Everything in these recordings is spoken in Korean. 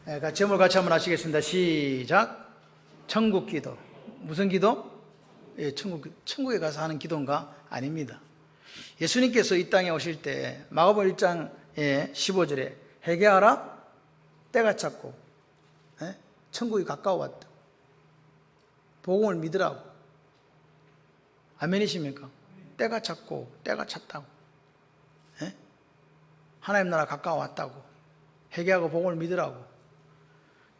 제목을 같이 한번 하시겠습니다. 시작. 천국 기도. 무슨 기도? 예, 천국에 가서 하는 기도인가? 아닙니다. 예수님께서 이 땅에 오실 때 마가복음 1장 15절에 회개하라, 때가 찼고 천국이 가까워왔다. 복음을 믿으라고. 아멘이십니까? 때가 찼고 때가 찼다고. 하나님 나라 가까워왔다고. 회개하고 복음을 믿으라고.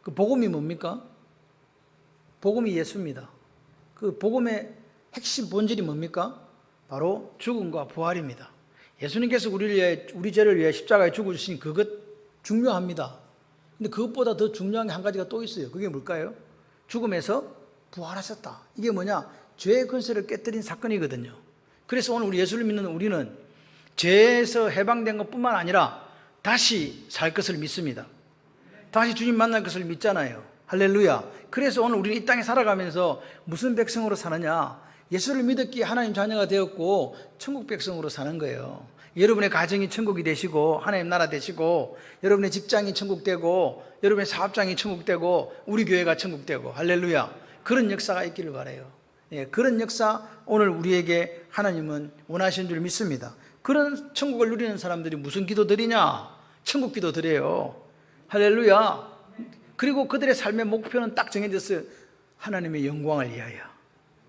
그 복음이 뭡니까? 복음이 예수입니다. 그 복음의 핵심 본질이 뭡니까? 바로 죽음과 부활입니다. 예수님께서 우리 죄를 위해 십자가에 죽으신 그것 중요합니다. 근데 그것보다 더 중요한 게 한 가지가 또 있어요. 그게 뭘까요? 죽음에서 부활하셨다. 이게 뭐냐? 죄의 권세를 깨뜨린 사건이거든요. 그래서 오늘 우리 예수를 믿는 우리는 죄에서 해방된 것뿐만 아니라 다시 살 것을 믿습니다. 다시 주님 만날 것을 믿잖아요. 할렐루야. 그래서 오늘 우리는 이 땅에 살아가면서 무슨 백성으로 사느냐? 예수를 믿었기에 하나님 자녀가 되었고 천국 백성으로 사는 거예요. 여러분의 가정이 천국이 되시고 하나님 나라 되시고 여러분의 직장이 천국 되고 여러분의 사업장이 천국 되고 우리 교회가 천국 되고 할렐루야. 그런 역사가 있기를 바라요. 그런 역사 오늘 우리에게 하나님은 원하시는 줄 믿습니다. 그런 천국을 누리는 사람들이 무슨 기도 드리냐? 천국 기도 드려요. 할렐루야. 그리고 그들의 삶의 목표는 딱 정해졌어요. 하나님의 영광을 위하여.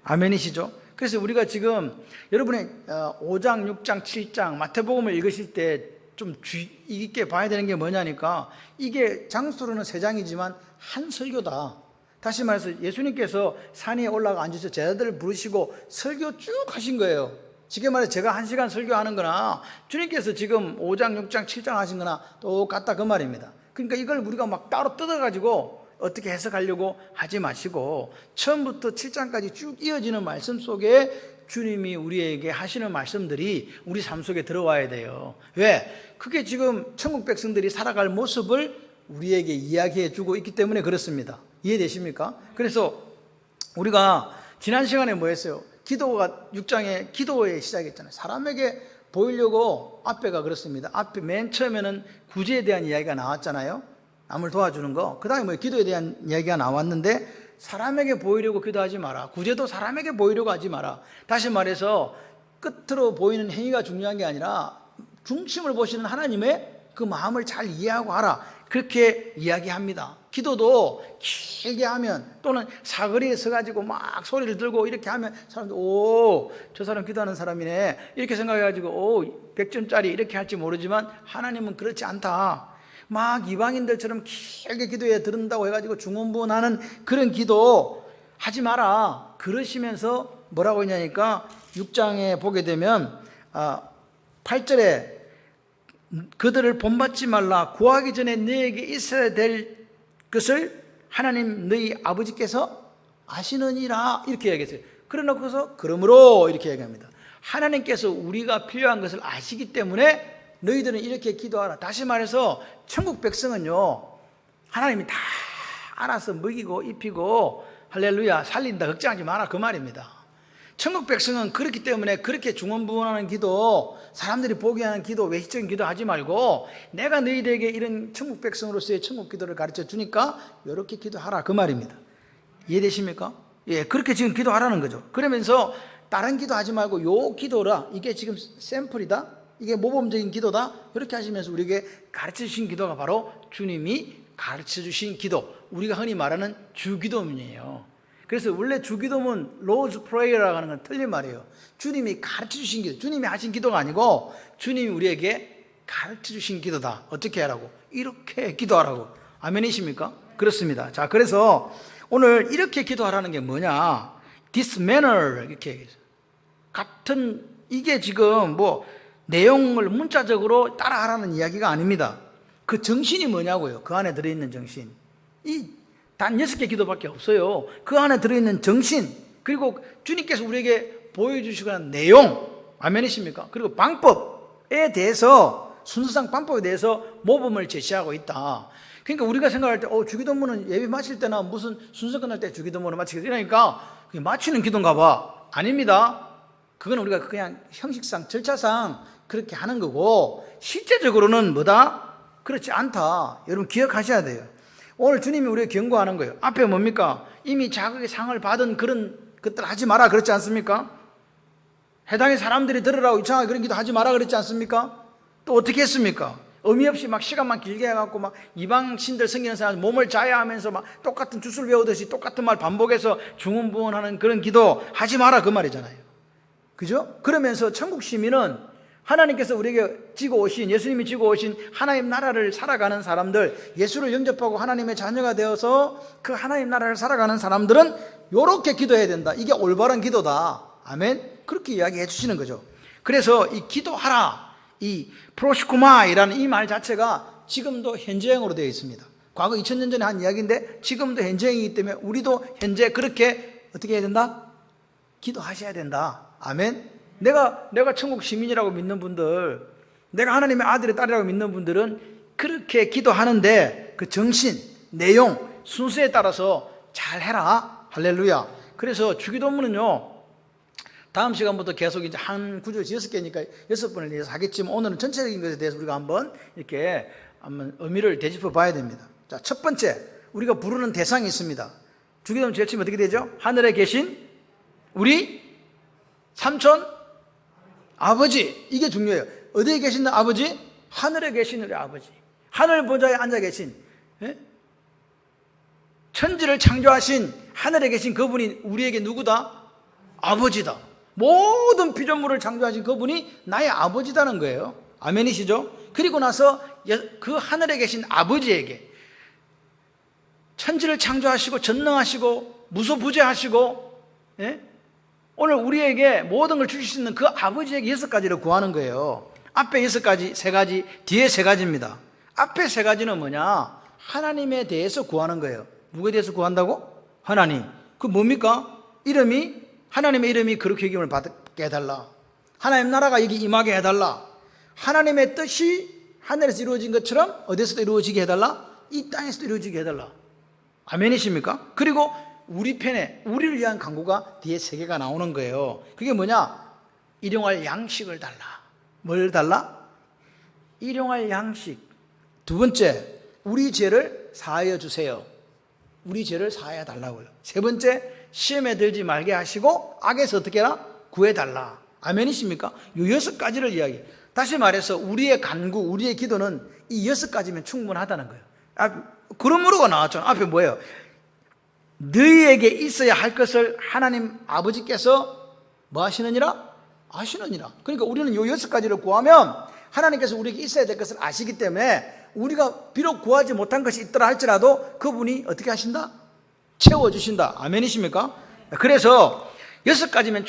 아멘이시죠? 그래서 우리가 지금 여러분의 5장, 6장, 7장 마태복음을 읽으실 때 좀 주의 깊게 봐야 되는 게 뭐냐니까 이게 장수로는 3장이지만 한 설교다. 다시 말해서 예수님께서 산 위에 올라가 앉으셔서 제자들을 부르시고 설교 쭉 하신 거예요. 쉽게 말해서 제가 1시간 설교하는 거나 주님께서 지금 5장, 6장, 7장 하신 거나 똑같다 그 말입니다. 그러니까 이걸 우리가 막 따로 뜯어가지고 어떻게 해석하려고 하지 마시고 처음부터 7장까지 쭉 이어지는 말씀 속에 주님이 우리에게 하시는 말씀들이 우리 삶 속에 들어와야 돼요. 왜? 그게 지금 천국 백성들이 살아갈 모습을 우리에게 이야기해 주고 있기 때문에 그렇습니다. 이해되십니까? 그래서 우리가 지난 시간에 뭐 했어요? 기도가 6장에 기도에 시작했잖아요. 사람에게 보이려고 앞에가 그렇습니다. 앞에 맨 처음에는 구제에 대한 이야기가 나왔잖아요. 남을 도와주는 거. 그 다음에 뭐 기도에 대한 이야기가 나왔는데 사람에게 보이려고 기도하지 마라. 구제도 사람에게 보이려고 하지 마라. 다시 말해서 끝으로 보이는 행위가 중요한 게 아니라 중심을 보시는 하나님의 그 마음을 잘 이해하고 하라. 그렇게 이야기합니다. 기도도 길게 하면 또는 사거리에 서가지고 막 소리를 들고 이렇게 하면 사람들 오, 저 사람 기도하는 사람이네 이렇게 생각해가지고 오, 100점짜리 이렇게 할지 모르지만 하나님은 그렇지 않다. 막 이방인들처럼 길게 기도해 들은다고 해가지고 중언부언하는 그런 기도 하지 마라. 그러시면서 뭐라고 했냐니까 6장에 보게 되면 8절에 그들을 본받지 말라. 구하기 전에 너에게 있어야 될 것을 하나님 너희 아버지께서 아시느니라 이렇게 얘기했어요. 그러놓고서 그러므로 이렇게 얘기합니다. 하나님께서 우리가 필요한 것을 아시기 때문에 너희들은 이렇게 기도하라. 다시 말해서 천국 백성은요 하나님이 다 알아서 먹이고 입히고 할렐루야 살린다 걱정하지 마라 그 말입니다. 천국 백성은 그렇기 때문에 그렇게 중언부언하는 기도, 사람들이 보게 하는 기도, 외식적인 기도 하지 말고 내가 너희들에게 이런 천국 백성으로서의 천국 기도를 가르쳐 주니까 이렇게 기도하라 그 말입니다. 이해되십니까? 예, 그렇게 지금 기도하라는 거죠. 그러면서 다른 기도 하지 말고 요 기도라, 이게 지금 샘플이다, 이게 모범적인 기도다, 이렇게 하시면서 우리에게 가르쳐 주신 기도가 바로 주님이 가르쳐 주신 기도, 우리가 흔히 말하는 주기도문이에요. 그래서 원래 주기도문 로즈 프레이어라고 하는 건 틀린 말이에요. 주님이 가르쳐 주신 기도, 주님이 하신 기도가 아니고 주님이 우리에게 가르쳐 주신 기도다. 어떻게 하라고? 이렇게 기도하라고. 아멘이십니까? 그렇습니다. 자, 그래서 오늘 이렇게 기도하라는 게 뭐냐? This manner 이렇게 얘기해요. 같은 이게 지금 뭐 내용을 문자적으로 따라하라는 이야기가 아닙니다. 그 정신이 뭐냐고요? 그 안에 들어있는 정신. 단 6개 기도밖에 없어요. 그 안에 들어있는 정신, 그리고 주님께서 우리에게 보여주시거나 내용, 아멘이십니까? 그리고 방법에 대해서, 순서상 방법에 대해서 모범을 제시하고 있다. 그러니까 우리가 생각할 때 주기도문은 예배 마칠 때나 무슨 순서 끝날 때 주기도문을 마치겠다 이러니까 그게 마치는 기도인가 봐. 아닙니다. 그건 우리가 그냥 형식상 절차상 그렇게 하는 거고 실제적으로는 뭐다? 그렇지 않다. 여러분 기억하셔야 돼요. 오늘 주님이 우리에게 경고하는 거예요. 앞에 뭡니까? 이미 자극의 상을 받은 그런 것들 하지 마라 그렇지 않습니까? 해당의 사람들이 들으라고 이상하게 그런 기도 하지 마라 그랬지 않습니까? 또 어떻게 했습니까? 의미 없이 막 시간만 길게 해갖고 막 이방 신들 섬기는 사람 몸을 자야하면서 막 똑같은 주술 배우듯이 똑같은 말 반복해서 중언부언하는 그런 기도 하지 마라 그 말이잖아요. 그죠? 그러면서 천국 시민은 하나님께서 우리에게 지고 오신, 예수님이 지고 오신 하나님 나라를 살아가는 사람들, 예수를 영접하고 하나님의 자녀가 되어서 그 하나님 나라를 살아가는 사람들은 요렇게 기도해야 된다. 이게 올바른 기도다. 아멘. 그렇게 이야기해 주시는 거죠. 그래서 이 기도하라, 이 프로시쿠마이라는 이 말 자체가 지금도 현재형으로 되어 있습니다. 과거 2000년 전에 한 이야기인데 지금도 현재형이기 때문에 우리도 현재 그렇게 어떻게 해야 된다? 기도하셔야 된다. 아멘. 내가 천국 시민이라고 믿는 분들, 내가 하나님의 아들의 딸이라고 믿는 분들은 그렇게 기도하는데 그 정신, 내용, 순서에 따라서 잘 해라. 할렐루야. 그래서 주기도문은요, 다음 시간부터 계속 이제 한 구절 6개니까 6번을 위해서 하겠지만 오늘은 전체적인 것에 대해서 우리가 한번 이렇게 한번 의미를 되짚어 봐야 됩니다. 자, 첫 번째, 우리가 부르는 대상이 있습니다. 주기도문 제일 치면 어떻게 되죠? 하늘에 계신 우리 삼촌 아버지, 이게 중요해요. 어디에 계신 아버지? 하늘에 계신 우리 아버지, 하늘 보좌에 앉아 계신, 천지를 창조하신 하늘에 계신 그분이 우리에게 누구다? 아버지다. 모든 피조물을 창조하신 그분이 나의 아버지다는 거예요. 아멘이시죠? 그리고 나서 그 하늘에 계신 아버지에게 천지를 창조하시고 전능하시고 무소부재하시고, 오늘 우리에게 모든 걸 주실 수 있는 그 아버지에게 6가지를 구하는 거예요. 앞에 6가지, 3가지, 뒤에 3가지입니다. 앞에 3가지는 뭐냐? 하나님에 대해서 구하는 거예요. 누구에 대해서 구한다고? 하나님. 그 뭡니까? 하나님의 이름이 그렇게 여김을 받게 해달라. 하나님 나라가 여기 임하게 해달라. 하나님의 뜻이 하늘에서 이루어진 것처럼 어디서도 이루어지게 해달라. 이 땅에서도 이루어지게 해달라. 아멘이십니까? 그리고 우리 편에 우리를 위한 간구가 뒤에 3개가 나오는 거예요. 그게 뭐냐? 일용할 양식을 달라. 뭘 달라? 일용할 양식. 두 번째, 우리 죄를 사하여 주세요. 우리 죄를 사하여 달라고요. 세 번째, 시험에 들지 말게 하시고 악에서 어떻게 해라? 구해달라. 아멘이십니까? 요 6가지를 이야기해요. 다시 말해서 우리의 간구, 우리의 기도는 이 6가지면 충분하다는 거예요. 그러므로가 나왔잖아요. 앞에 뭐예요? 너희에게 있어야 할 것을 하나님 아버지께서 뭐 하시느니라? 아시느니라. 그러니까 우리는 요 6가지를 구하면 하나님께서 우리에게 있어야 될 것을 아시기 때문에 우리가 비록 구하지 못한 것이 있더라 할지라도 그분이 어떻게 하신다? 채워주신다. 아멘이십니까? 그래서 6가지면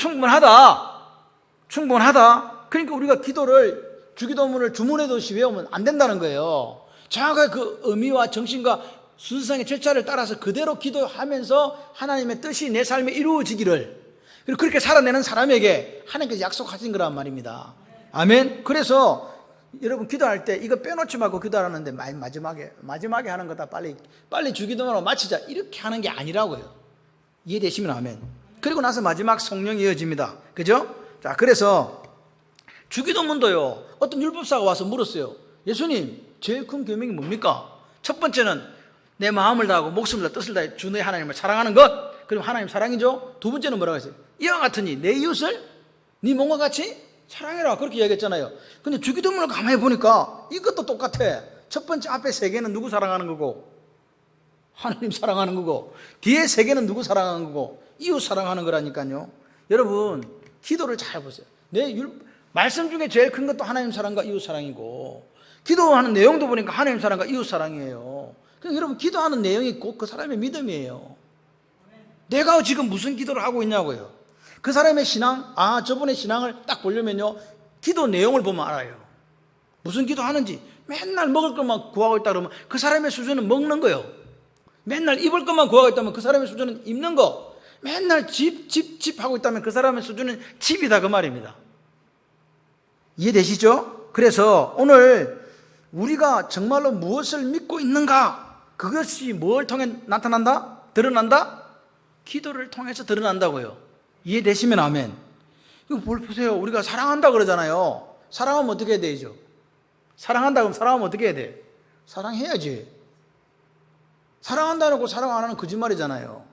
충분하다. 그러니까 우리가 기도를, 주기도문을 주문해도시 외우면 안 된다는 거예요. 정확하게 그 의미와 정신과 순수상의 절차를 따라서 그대로 기도하면서 하나님의 뜻이 내 삶에 이루어지기를, 그리고 그렇게 살아내는 사람에게 하나님께서 약속하신 거란 말입니다. 아멘. 그래서 여러분 기도할 때 이거 빼놓지 말고 기도하는데 마지막에 하는 거다. 빨리 주기도문으로 마치자 이렇게 하는 게 아니라고요. 이해되시면 아멘. 그리고 나서 마지막 성령이 이어집니다. 그죠? 자, 그래서 주기도문도요, 어떤 율법사가 와서 물었어요. 예수님, 제일 큰 계명이 뭡니까? 첫 번째는 내 마음을 다하고 목숨을 다 뜻을 다해 주 너의 하나님을 사랑하는 것. 그럼 하나님 사랑이죠. 두 번째는 뭐라고 했어요? 이와 같으니 내 이웃을 네 몸과 같이 사랑해라. 그렇게 이야기했잖아요. 근데 주기도문을 가만히 보니까 이것도 똑같아. 첫 번째 앞에 3개는 누구 사랑하는 거고? 하나님 사랑하는 거고, 뒤에 3개는 누구 사랑하는 거고? 이웃 사랑하는 거라니까요. 여러분, 기도를 잘 보세요. 말씀 중에 제일 큰 것도 하나님 사랑과 이웃 사랑이고, 기도하는 내용도 보니까 하나님 사랑과 이웃 사랑이에요. 그러니까 여러분, 기도하는 내용이 곧 그 사람의 믿음이에요. 내가 지금 무슨 기도를 하고 있냐고요. 그 사람의 신앙, 저분의 신앙을 딱 보려면요, 기도 내용을 보면 알아요. 무슨 기도 하는지. 맨날 먹을 것만 구하고 있다 그러면 그 사람의 수준은 먹는 거예요. 맨날 입을 것만 구하고 있다면 그 사람의 수준은 입는 거. 맨날 집 하고 있다면 그 사람의 수준은 집이다 그 말입니다. 이해되시죠? 그래서 오늘 우리가 정말로 무엇을 믿고 있는가, 그것이 뭘 통해 나타난다? 드러난다? 기도를 통해서 드러난다고요. 이해되시면 아멘. 이거 뭘 보세요. 우리가 사랑한다 그러잖아요. 사랑하면 어떻게 해야 되죠? 사랑한다 그러면 사랑하면 어떻게 해야 돼? 사랑해야지. 사랑한다고 사랑 안 하는 거짓말이잖아요.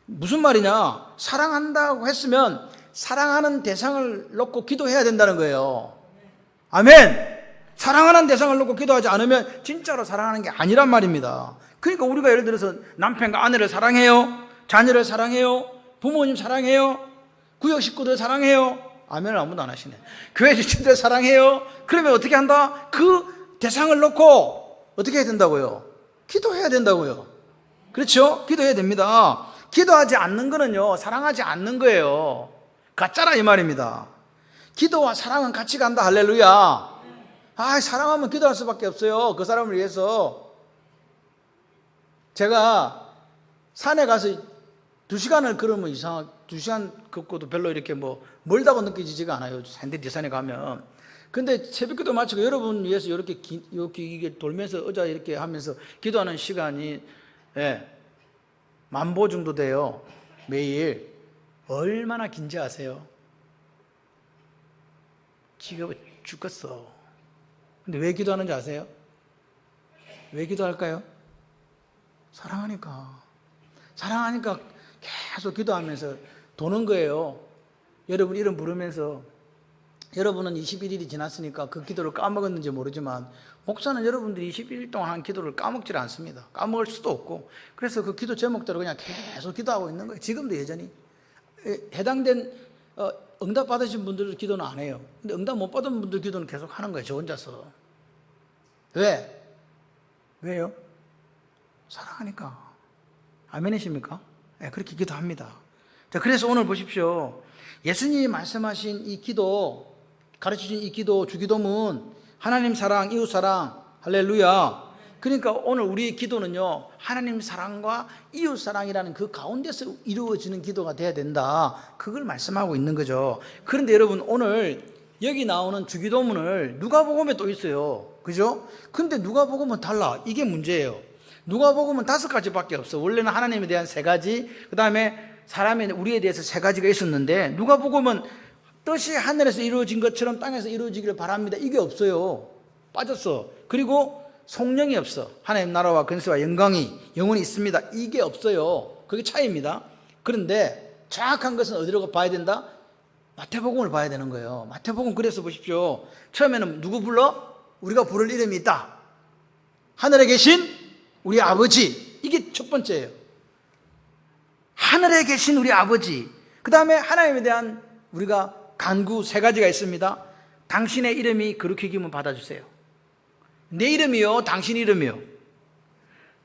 무슨 말이냐? 사랑한다고 했으면 사랑하는 대상을 놓고 기도해야 된다는 거예요. 아멘! 사랑하는 대상을 놓고 기도하지 않으면 진짜로 사랑하는 게 아니란 말입니다. 그러니까 우리가 예를 들어서 남편과 아내를 사랑해요? 자녀를 사랑해요? 부모님 사랑해요? 구역 식구들 사랑해요? 아멘을 아무도 안 하시네. 교회 지체들 사랑해요? 그러면 어떻게 한다? 그 대상을 놓고 어떻게 해야 된다고요? 기도해야 된다고요. 그렇죠? 기도해야 됩니다. 기도하지 않는 거는요, 사랑하지 않는 거예요. 가짜라 이 말입니다. 기도와 사랑은 같이 간다. 할렐루야. 사랑하면 기도할 수밖에 없어요. 그 사람을 위해서. 제가 산에 가서 2시간을 걸으면 2시간 걷고도 별로 이렇게 멀다고 느껴지지가 않아요. 산대 산에 가면. 근데 새벽기도 마치고 여러분 위해서 이렇게 이게 돌면서 의자 이렇게 하면서 기도하는 시간이 만보 정도 돼요. 매일. 얼마나 긴지 아세요? 지금 죽겠어. 근데 왜 기도하는지 아세요? 왜 기도할까요? 사랑하니까. 사랑하니까 계속 기도하면서 도는 거예요. 여러분 이름 부르면서 여러분은 21일이 지났으니까 그 기도를 까먹었는지 모르지만 목사는 여러분들이 21일 동안 한 기도를 까먹질 않습니다. 까먹을 수도 없고 그래서 그 기도 제목대로 그냥 계속 기도하고 있는 거예요. 지금도 여전히 해당된 응답 받으신 분들 기도는 안 해요. 근데 응답 못 받은 분들 기도는 계속 하는 거예요. 저 혼자서. 왜? 왜요? 사랑하니까. 아멘이십니까? 네, 그렇게 기도합니다. 자, 그래서 오늘 보십시오. 예수님이 말씀하신 이 기도, 가르치신 이 기도, 주기도문, 하나님 사랑, 이웃 사랑, 할렐루야. 그러니까 오늘 우리의 기도는요, 하나님 사랑과 이웃 사랑이라는 그 가운데서 이루어지는 기도가 돼야 된다. 그걸 말씀하고 있는 거죠. 그런데 여러분, 오늘 여기 나오는 주기도문을 누가복음에 또 있어요. 그죠? 근데 누가복음은 달라. 이게 문제예요. 누가복음은 5가지밖에 없어. 원래는 하나님에 대한 3가지, 그 다음에 사람의 우리에 대해서 3가지가 있었는데 누가복음은 뜻이 하늘에서 이루어진 것처럼 땅에서 이루어지기를 바랍니다. 이게 없어요. 빠졌어. 그리고 성령이 없어. 하나님 나라와 근세와 영광이 영원히 있습니다. 이게 없어요. 그게 차이입니다. 그런데 정확한 것은 어디로 봐야 된다? 마태복음을 봐야 되는 거예요. 마태복음 그래서 보십시오. 처음에는 누구 불러? 우리가 부를 이름이 있다. 하늘에 계신 우리 아버지. 이게 첫 번째예요. 하늘에 계신 우리 아버지. 그 다음에 하나님에 대한 우리가 간구 3가지가 있습니다. 당신의 이름이 그렇게 기면 받아주세요. 내 이름이요, 당신 이름이요.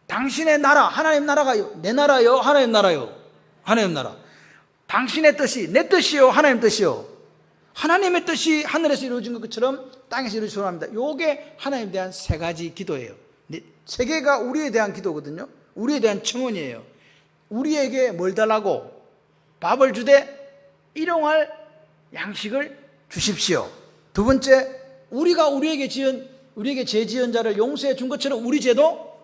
당신의 나라, 하나님 나라가요. 내 나라요, 하나님 나라요. 하나님 나라. 당신의 뜻이, 내 뜻이요, 하나님 뜻이요. 하나님의 뜻이 하늘에서 이루어진 것처럼 땅에서 이루어지기 원합니다. 요게 하나님에 대한 3가지 기도예요. 3개가 우리에 대한 기도거든요. 우리에 대한 청원이에요. 우리에게 뭘 달라고? 밥을 주되 일용할 양식을 주십시오. 2번째, 우리가 우리에게 죄 지은 자를 용서해 준 것처럼 우리 죄도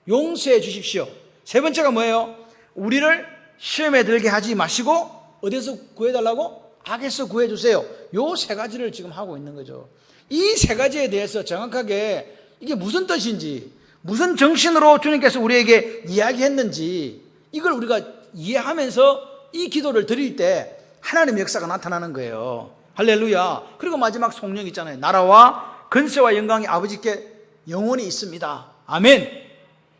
용서해 주십시오. 3번째가 뭐예요? 우리를 시험에 들게 하지 마시고 어디서 구해달라고? 악에서 구해주세요. 요 3가지를 지금 하고 있는 거죠. 이 3가지에 대해서 정확하게 이게 무슨 뜻인지, 무슨 정신으로 주님께서 우리에게 이야기했는지 이걸 우리가 이해하면서 이 기도를 드릴 때 하나님의 역사가 나타나는 거예요. 할렐루야. 그리고 마지막 성령 있잖아요. 나라와 근세와 영광이 아버지께 영원히 있습니다. 아멘.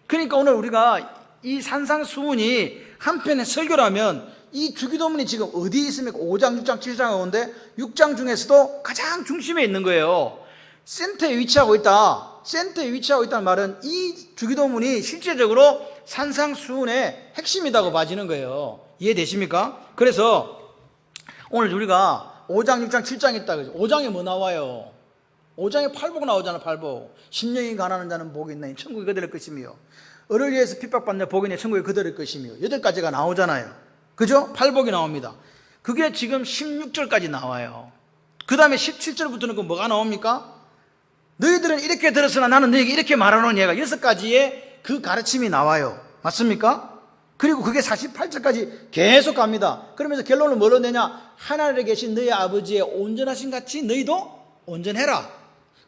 그러니까 오늘 우리가 이 산상수훈이 한편의 설교라면 이 주기도문이 지금 어디에 있습니까? 5장, 6장, 7장 가운데 6장 중에서도 가장 중심에 있는 거예요. 센터에 위치하고 있다. 센터에 위치하고 있다는 말은 이 주기도문이 실제적으로 산상수훈의 핵심이라고 봐지는 거예요. 이해되십니까? 그래서 오늘 우리가 5장, 6장, 7장 있다. 5장에 뭐 나와요? 5장에 팔복 나오잖아. 팔복. 심령이 가난한 자는 복이 있나니 천국이 그들의 것이며 을을 위해서 핍박받는 복이 있나니 천국이 그들의 것이며 8가지가 나오잖아요. 그죠? 팔복이 나옵니다. 그게 지금 16절까지 나와요. 그 다음에 17절부터는 그 뭐가 나옵니까? 너희들은 이렇게 들었으나 나는 너희에게 이렇게 말하노니 얘가 6가지의 그 가르침이 나와요. 맞습니까? 그리고 그게 48절까지 계속 갑니다. 그러면서 결론을 뭘로 내냐? 하늘에 계신 너희 아버지의 온전하신 같이 너희도 온전해라.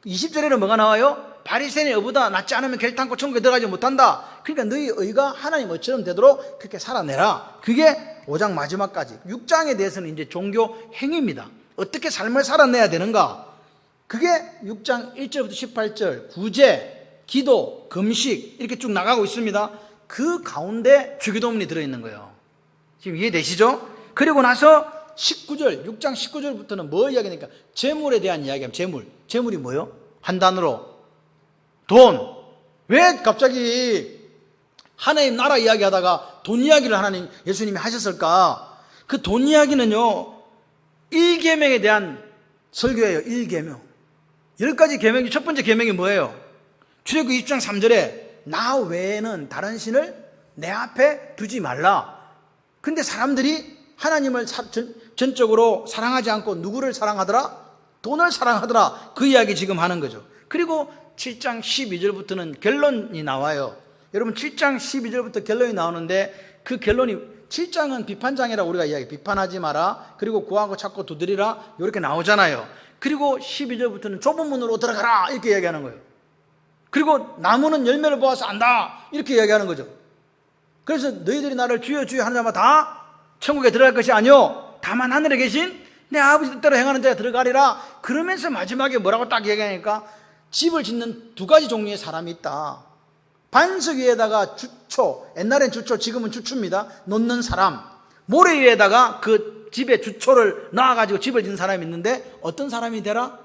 20절에는 뭐가 나와요? 바리새인의 어보다 낫지 않으면 결단코 천국에 들어가지 못한다. 그러니까 너희 의가 하나님 의처럼 되도록 그렇게 살아내라. 그게 5장 마지막까지. 6장에 대해서는 이제 종교 행위입니다. 어떻게 삶을 살아내야 되는가? 그게 6장 1절부터 18절 구제, 기도, 금식 이렇게 쭉 나가고 있습니다. 그 가운데 주기도문이 들어있는 거예요. 지금 이해되시죠? 그리고 나서 19절, 6장 19절부터는 뭐 이야기니까 재물에 대한 이야기합니다. 재물이 뭐요? 한 단어로 돈. 왜 갑자기 하나님 나라 이야기하다가 돈 이야기를 하나님 예수님이 하셨을까? 그 돈 이야기는요 1계명에 대한 설교예요. 1계명 10가지 계명 중 첫 번째 계명이 뭐예요? 출애굽기 20장 3절에 나 외에는 다른 신을 내 앞에 두지 말라. 근데 사람들이 하나님을 전적으로 사랑하지 않고 누구를 사랑하더라? 돈을 사랑하더라. 그 이야기 지금 하는 거죠. 그리고 7장 12절부터는 결론이 나와요. 여러분 7장 12절부터 결론이 나오는데 그 결론이 7장은 비판장이라고 우리가 이야기, 비판하지 마라, 그리고 구하고 찾고 두드리라, 이렇게 나오잖아요. 그리고 12절부터는 좁은 문으로 들어가라 이렇게 이야기하는 거예요. 그리고 나무는 열매를 보아서 안다 이렇게 이야기하는 거죠. 그래서 너희들이 나를 주여 주여 하는 자마다 다 천국에 들어갈 것이 아니요 다만 하늘에 계신 내 아버지 뜻대로 행하는 자가 들어가리라. 그러면서 마지막에 뭐라고 딱 얘기하니까 집을 짓는 두 가지 종류의 사람이 있다. 반석 위에다가 주초, 옛날엔 주초, 지금은 주추입니다. 놓는 사람. 모래 위에다가 그 집에 주초를 놔가지고 집을 짓는 사람이 있는데 어떤 사람이 되라?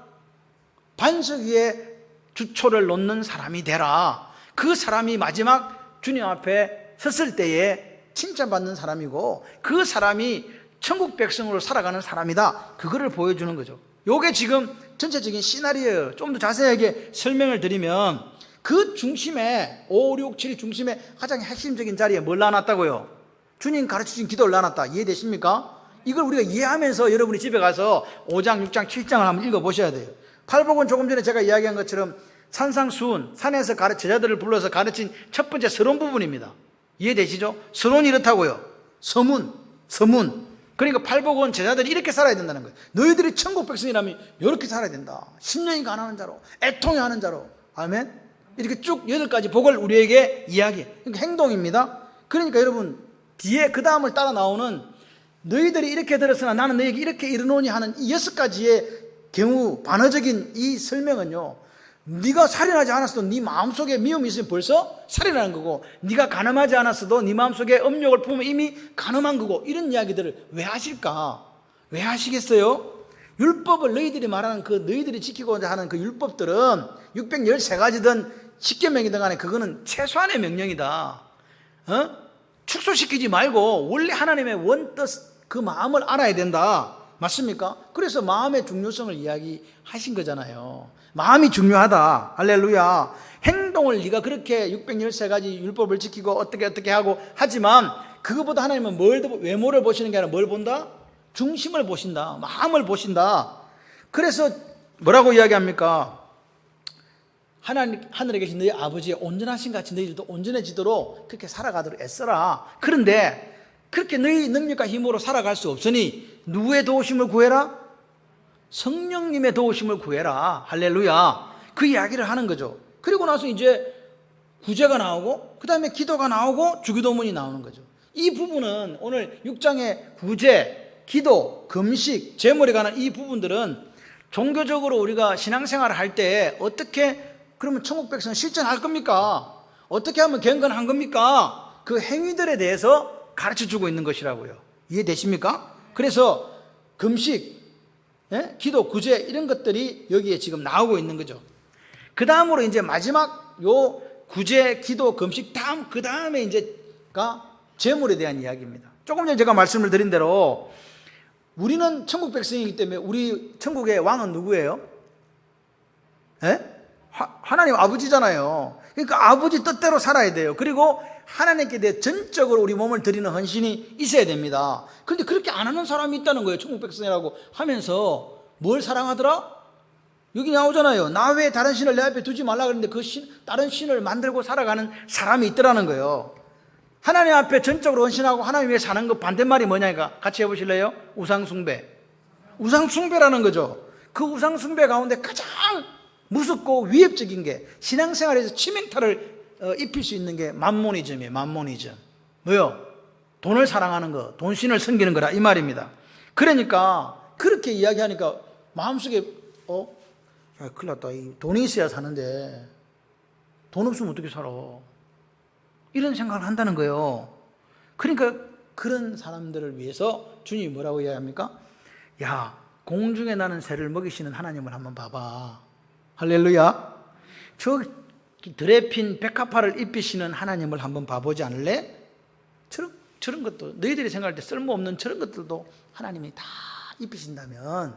반석 위에 주초를 놓는 사람이 되라. 그 사람이 마지막 주님 앞에 섰을 때에 칭찬받는 사람이고 그 사람이 천국 백성으로 살아가는 사람이다. 그거를 보여주는 거죠. 요게 지금 전체적인 시나리오예요. 좀 더 자세하게 설명을 드리면 그 중심에 5, 6, 7 중심에 가장 핵심적인 자리에 뭘 놔놨다고요? 주님 가르치신 기도를 놔놨다. 이해되십니까? 이걸 우리가 이해하면서 여러분이 집에 가서 5장, 6장, 7장을 한번 읽어보셔야 돼요. 팔복은 조금 전에 제가 이야기한 것처럼 산상수훈, 산에서 제자들을 불러서 가르친 첫 번째 서론 부분입니다. 이해되시죠? 서론이 이렇다고요. 서문. 그러니까 팔복은 제자들이 이렇게 살아야 된다는 거예요. 너희들이 천국 백성이라면 이렇게 살아야 된다. 10년이 가난한 자로, 애통해하는 자로. 아멘? 이렇게 쭉 8가지 복을 우리에게 이야기해. 그러니까 행동입니다. 그러니까 여러분 뒤에 그 다음을 따라 나오는 너희들이 이렇게 들었으나 나는 너희에게 이렇게 이르노니 하는 이 6가지의 경우 반어적인 이 설명은요, 네가 살인하지 않았어도 네 마음속에 미움이 있으면 벌써 살인하는 거고, 네가 간음하지 않았어도 네 마음속에 음욕을 품으면 이미 간음한 거고, 이런 이야기들을 왜 하실까? 왜 하시겠어요? 율법을 너희들이 말하는 그 너희들이 지키고자 하는 그 율법들은 613가지든 10계명이든 간에 그거는 최소한의 명령이다. 축소시키지 말고 원래 하나님의 원뜻 그 마음을 알아야 된다. 맞습니까? 그래서 마음의 중요성을 이야기하신 거잖아요. 마음이 중요하다. 할렐루야. 행동을 네가 그렇게 613가지 율법을 지키고 어떻게 하고 하지만 그거보다 하나님은 외모를 보시는 게 아니라 뭘 본다? 중심을 보신다. 마음을 보신다. 그래서 뭐라고 이야기합니까? 하늘에 계신 너희 아버지의 온전하신 같이 너희들도 온전해지도록 그렇게 살아가도록 애써라. 그런데 그렇게 너희 능력과 힘으로 살아갈 수 없으니 누구의 도우심을 구해라? 성령님의 도우심을 구해라. 할렐루야. 그 이야기를 하는 거죠. 그리고 나서 이제 구제가 나오고 그 다음에 기도가 나오고 주기도문이 나오는 거죠. 이 부분은 오늘 6장의 구제, 기도, 금식, 제물에 관한 이 부분들은 종교적으로 우리가 신앙생활을 할 때 어떻게 그러면 천국 백성은 실천할 겁니까? 어떻게 하면 경건한 겁니까? 그 행위들에 대해서 가르쳐주고 있는 것이라고요. 이해되십니까? 그래서 금식, 기도, 구제 이런 것들이 여기에 지금 나오고 있는 거죠. 그 다음으로 이제 마지막 요 구제, 기도, 금식 그 다음에 이제가 제물에 대한 이야기입니다. 조금 전에 제가 말씀을 드린 대로 우리는 천국 백성이기 때문에 우리 천국의 왕은 누구예요? 하나님 아버지잖아요. 그러니까 아버지 뜻대로 살아야 돼요. 그리고 하나님께 대해 전적으로 우리 몸을 드리는 헌신이 있어야 됩니다. 그런데 그렇게 안 하는 사람이 있다는 거예요. 천국 백성이라고 하면서 뭘 사랑하더라? 여기 나오잖아요. 나 외에 다른 신을 내 앞에 두지 말라 그랬는데 그 다른 신을 만들고 살아가는 사람이 있더라는 거예요. 하나님 앞에 전적으로 헌신하고 하나님 위해 사는 것 반대말이 뭐냐니까 같이 해보실래요? 우상숭배. 우상숭배라는 거죠. 그 우상숭배 가운데 가장 무섭고 위협적인 게 신앙생활에서 치명타를 입힐 수 있는 게 맘모니즘이에요. 맘모니즘. 뭐요? 돈을 사랑하는 거, 돈신을 섬기는 거라 이 말입니다. 그러니까 그렇게 이야기하니까 마음속에 야, 큰일 났다. 돈이 있어야 사는데 돈 없으면 어떻게 살아? 이런 생각을 한다는 거예요. 그러니까 그런 사람들을 위해서 주님이 뭐라고 이야기합니까? 야, 공중에 나는 새를 먹이시는 하나님을 한번 봐봐. 할렐루야. 저 들에 핀 백합화를 입히시는 하나님을 한번 봐보지 않을래? 저런 것도 너희들이 생각할 때 쓸모없는 저런 것들도 하나님이 다 입히신다면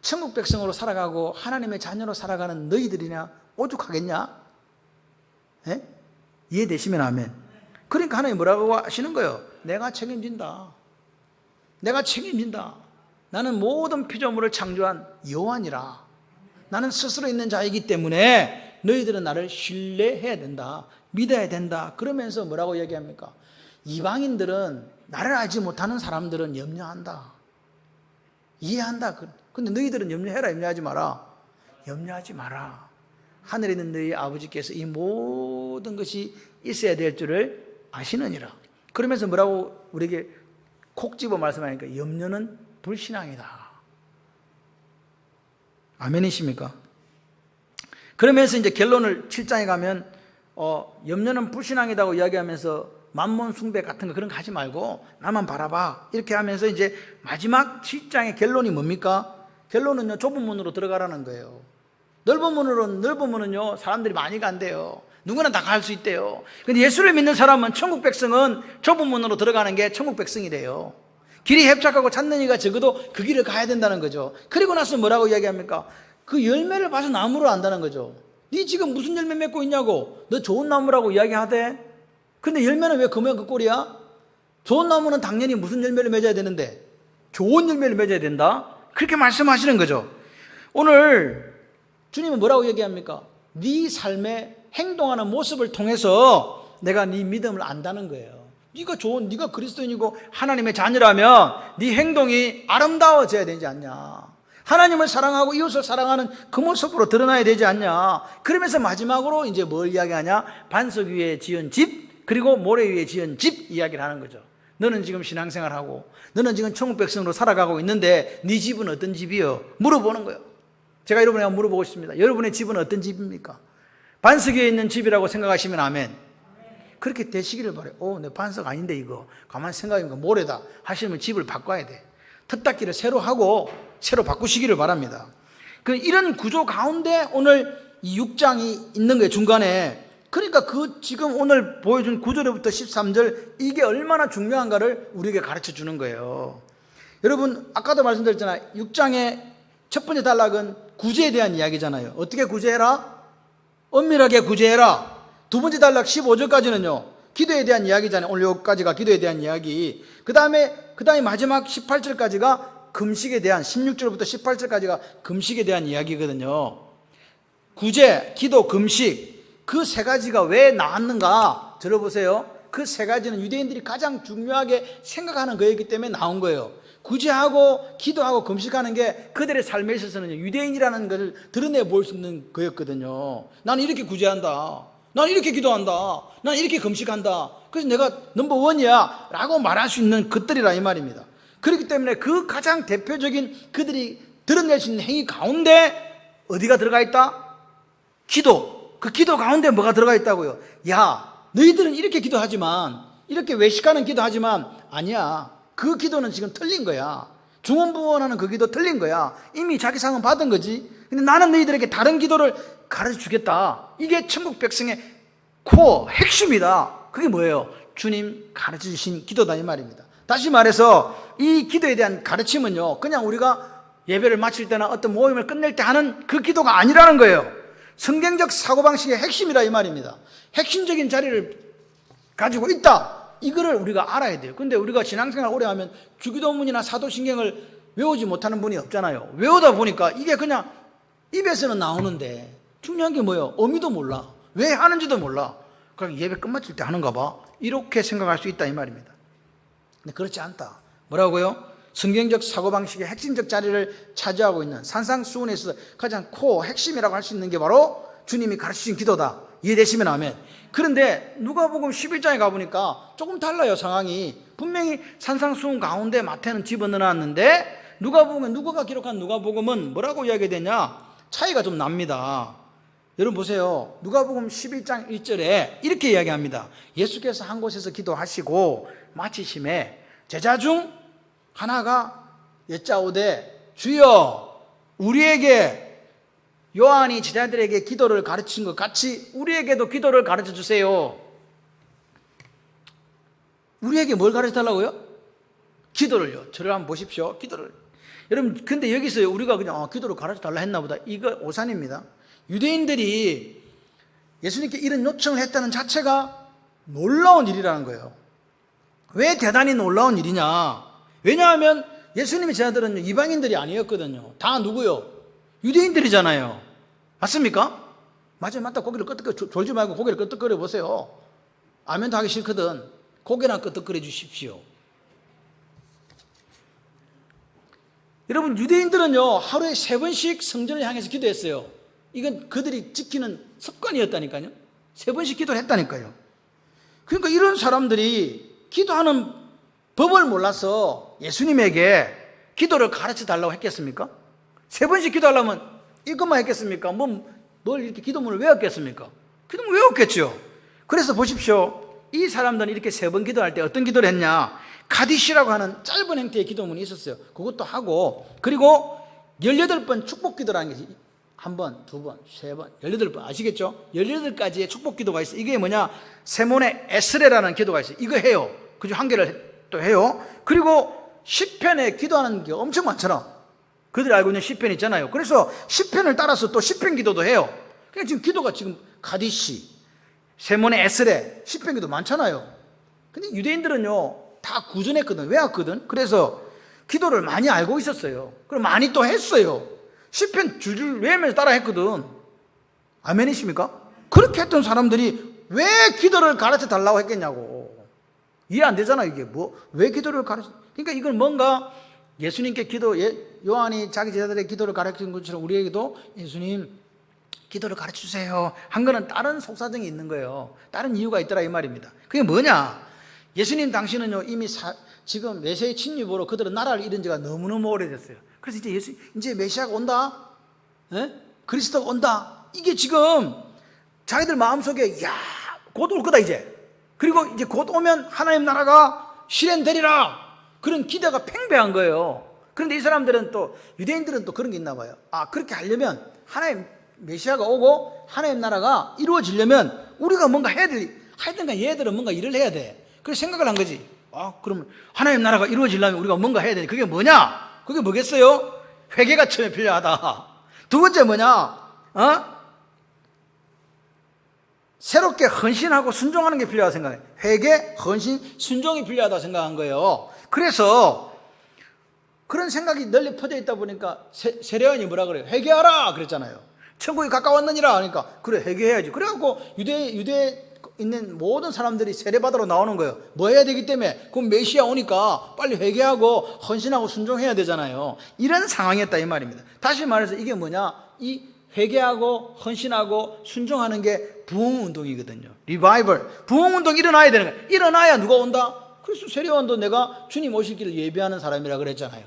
천국 백성으로 살아가고 하나님의 자녀로 살아가는 너희들이냐 오죽하겠냐? 예? 이해되시면 아멘. 그러니까 하나님이 뭐라고 하시는 거예요? 내가 책임진다. 내가 책임진다. 나는 모든 피조물을 창조한 여호와니라. 나는 스스로 있는 자이기 때문에 너희들은 나를 신뢰해야 된다. 믿어야 된다. 그러면서 뭐라고 얘기합니까? 이방인들은 나를 알지 못하는 사람들은 염려한다. 이해한다. 근데 너희들은 염려해라. 염려하지 마라. 염려하지 마라. 하늘에 있는 너희 아버지께서 이 모든 것이 있어야 될 줄을 아시느니라. 그러면서 뭐라고 우리에게 콕 집어 말씀하니까 염려는 불신앙이다. 아멘이십니까? 그러면서 이제 결론을 7장에 가면 염려는 불신앙이라고 이야기하면서 만몬 숭배 같은 거 그런 거 하지 말고 나만 바라봐. 이렇게 하면서 이제 마지막 7장의 결론이 뭡니까? 결론은요, 좁은 문으로 들어가라는 거예요. 넓은 문은요, 사람들이 많이 간대요. 누구나 다 갈 수 있대요. 근데 예수를 믿는 사람은 천국 백성은 좁은 문으로 들어가는 게 천국 백성이래요. 길이 협착하고 찾는 이가 적어도 그 길을 가야 된다는 거죠. 그리고 나서 뭐라고 이야기합니까? 그 열매를 봐서 나무를 안다는 거죠. 네 지금 무슨 열매 맺고 있냐고. 너 좋은 나무라고 이야기하대. 근데 열매는 왜 그 모양 그 꼴이야? 좋은 나무는 당연히 무슨 열매를 맺어야 되는데? 좋은 열매를 맺어야 된다? 그렇게 말씀하시는 거죠. 오늘 주님은 뭐라고 얘기합니까? 네 삶에 행동하는 모습을 통해서 내가 네 믿음을 안다는 거예요. 네가 그리스도인이고 하나님의 자녀라면 네 행동이 아름다워져야 되지 않냐? 하나님을 사랑하고 이웃을 사랑하는 그 모습으로 드러나야 되지 않냐? 그러면서 마지막으로 이제 뭘 이야기하냐? 반석 위에 지은 집, 그리고 모래 위에 지은 집 이야기를 하는 거죠. 너는 지금 신앙생활하고 너는 지금 천국 백성으로 살아가고 있는데 네 집은 어떤 집이요? 물어보는 거예요. 제가 여러분에게 물어보고 싶습니다. 여러분의 집은 어떤 집입니까? 반석 위에 있는 집이라고 생각하시면 아멘. 그렇게 되시기를 바라요. 내 반석 아닌데 이거 가만히 생각해보니까 모래다 하시면 집을 바꿔야 돼. 텃닫기를 새로 하고 새로 바꾸시기를 바랍니다. 이런 구조 가운데 오늘 이 6장이 있는 거예요. 중간에. 그러니까 지금 오늘 보여준 9절부터 13절 이게 얼마나 중요한가를 우리에게 가르쳐 주는 거예요. 여러분 아까도 말씀드렸잖아요. 6장의 첫 번째 단락은 구제에 대한 이야기잖아요. 어떻게 구제해라? 엄밀하게 구제해라. 두 번째 단락 15절까지는요 기도에 대한 이야기잖아요. 오늘 여기까지가 기도에 대한 이야기. 그 다음에 마지막 18절까지가 금식에 대한 16절부터 18절까지가 금식에 대한 이야기거든요. 구제, 기도, 금식 그 세 가지가 왜 나왔는가 들어보세요. 그 세 가지는 유대인들이 가장 중요하게 생각하는 거였기 때문에 나온 거예요. 구제하고 기도하고 금식하는 게 그들의 삶에 있어서는 유대인이라는 것을 드러내 볼 수 있는 거였거든요. 나는 이렇게 구제한다. 나는 이렇게 기도한다. 나는 이렇게 금식한다. 그래서 내가 넘버원이야 라고 말할 수 있는 것들이라 이 말입니다. 그렇기 때문에 그 가장 대표적인 그들이 드러낼 수 있는 행위 가운데 어디가 들어가 있다? 기도. 그 기도 가운데 뭐가 들어가 있다고요? 야, 너희들은 이렇게 기도하지만, 이렇게 외식하는 기도하지만 아니야. 그 기도는 지금 틀린 거야. 중언부언하는 그 기도 틀린 거야. 이미 자기 상은 받은 거지. 근데 나는 너희들에게 다른 기도를 가르쳐 주겠다. 이게 천국 백성의 코어, 핵심이다. 그게 뭐예요? 주님 가르쳐 주신 기도다 이 말입니다. 다시 말해서 이 기도에 대한 가르침은요, 그냥 우리가 예배를 마칠 때나 어떤 모임을 끝낼 때 하는 그 기도가 아니라는 거예요. 성경적 사고방식의 핵심이라 이 말입니다. 핵심적인 자리를 가지고 있다. 이거를 우리가 알아야 돼요. 근데 우리가 신앙생활 오래 하면 주기도문이나 사도신경을 외우지 못하는 분이 없잖아요. 외우다 보니까 이게 그냥 입에서는 나오는데 중요한 게 뭐예요? 의미도 몰라. 왜 하는지도 몰라. 그냥 예배 끝마칠 때 하는가 봐. 이렇게 생각할 수 있다 이 말입니다. 근데 그렇지 않다. 뭐라고요? 성경적 사고방식의 핵심적 자리를 차지하고 있는 산상수훈에 있어서 가장 코어 핵심이라고 할 수 있는 게 바로 주님이 가르치신 기도다. 이해되시면 아멘. 그런데 누가복음 11장에 가보니까 조금 달라요, 상황이. 분명히 산상수훈 가운데 마태는 집어넣어놨는데 누가가 기록한 누가복음은 뭐라고 이야기되냐? 차이가 좀 납니다. 여러분 보세요. 누가복음 11장 1절에 이렇게 이야기합니다. 예수께서 한 곳에서 기도하시고 마치심에 제자 중 하나가 여짜오되 주여 우리에게 요한이 제자들에게 기도를 가르친 것 같이 우리에게도 기도를 가르쳐 주세요. 우리에게 뭘 가르쳐 달라고요? 기도를요. 저를 한번 보십시오. 기도를. 여러분 근데 여기서 우리가 그냥 기도를 가르쳐 달라 했나 보다. 이거 오산입니다. 유대인들이 예수님께 이런 요청을 했다는 자체가 놀라운 일이라는 거예요. 왜 대단히 놀라운 일이냐? 왜냐하면 예수님의 제자들은 이방인들이 아니었거든요. 다 누구요? 유대인들이잖아요. 맞습니까? 맞아요. 맞다. 고개를 끄덕거려 졸지 말고 고개를 끄덕거려 보세요. 아멘도 하기 싫거든. 고개나 끄덕거려 주십시오. 여러분 유대인들은요 하루에 3번씩 성전을 향해서 기도했어요. 이건 그들이 지키는 습관이었다니까요. 3번씩 기도를 했다니까요. 그러니까 이런 사람들이 기도하는 법을 몰라서 예수님에게 기도를 가르쳐 달라고 했겠습니까? 3번씩 기도하려면 이것만 했겠습니까? 뭘 이렇게 기도문을 외웠겠습니까? 기도문 외웠겠죠. 그래서 보십시오. 이 사람들은 이렇게 3번 기도할 때 어떤 기도를 했냐? 가디시라고 하는 짧은 형태의 기도문이 있었어요. 그것도 하고 그리고 18번 축복 기도라는 게 1번, 2번, 3번, 18번 아시겠죠? 18가지의 축복 기도가 있어요. 이게 뭐냐? 세몬의 에스레라는 기도가 있어요. 이거 해요. 그중 한 개를 또 해요. 그리고 시편에 기도하는 게 엄청 많잖아. 그들이 알고 있는 시편 있잖아요. 그래서 시편을 따라서 또 시편 기도도 해요. 그러니까 지금 기도가 지금 가디시, 세몬의 에스레, 시편 기도 많잖아요. 근데 유대인들은요 다 구전했거든, 외웠거든. 그래서 기도를 많이 알고 있었어요. 그럼 많이 또 했어요. 시편 줄줄 외우면서 따라 했거든. 아멘이십니까? 그렇게 했던 사람들이 왜 기도를 가르쳐 달라고 했겠냐고. 이해 안 되잖아 이게. 왜 기도를 가르쳐. 그러니까 이건 뭔가 예수님께 요한이 자기 제자들의 기도를 가르친 것처럼 우리에게도 예수님 기도를 가르쳐 주세요 한 거는 다른 속사정이 있는 거예요. 다른 이유가 있더라 이 말입니다. 그게 뭐냐? 예수님 당시는요 이미 지금 메시아의 침입으로 그들은 나라를 잃은 지가 너무너무 오래됐어요. 그래서 이제 메시아가 온다, 그리스도가 온다. 이게 지금 자기들 마음속에 곧 올 거다 이제. 그리고 이제 곧 오면 하나님 나라가 실현되리라. 그런 기대가 팽배한 거예요. 그런데 이 사람들은 또 유대인들은 또 그런 게 있나 봐요. 그렇게 하려면 하나님 메시아가 오고 하나님 나라가 이루어지려면 우리가 뭔가 해야 될, 하여튼간 얘들은 뭔가 일을 해야 돼. 그래서 생각을 한 거지. 그러면 하나님 나라가 이루어지려면 우리가 뭔가 해야 돼. 그게 뭐냐? 그게 뭐겠어요? 회개가 처음에 필요하다. 두 번째 뭐냐? 새롭게 헌신하고 순종하는 게 필요하다 생각해요. 회개, 헌신, 순종이 필요하다 생각한 거예요. 그래서 그런 생각이 널리 퍼져 있다 보니까 세례요한이 뭐라 그래요? 회개하라 그랬잖아요. 천국이 가까웠느니라 하니까 그래 회개해야지. 그래갖고 유대에 있는 모든 사람들이 세례받으러 나오는 거예요. 뭐 해야 되기 때문에. 그럼 메시아 오니까 빨리 회개하고 헌신하고 순종해야 되잖아요. 이런 상황이었다 이 말입니다. 다시 말해서 이게 뭐냐? 이 회개하고 헌신하고 순종하는 게 부흥운동이거든요. 리바이벌. 부흥운동 일어나야 되는 거예요. 일어나야 누가 온다? 그래서 세례요한도 내가 주님 오실 길을 예비하는 사람이라 그랬잖아요.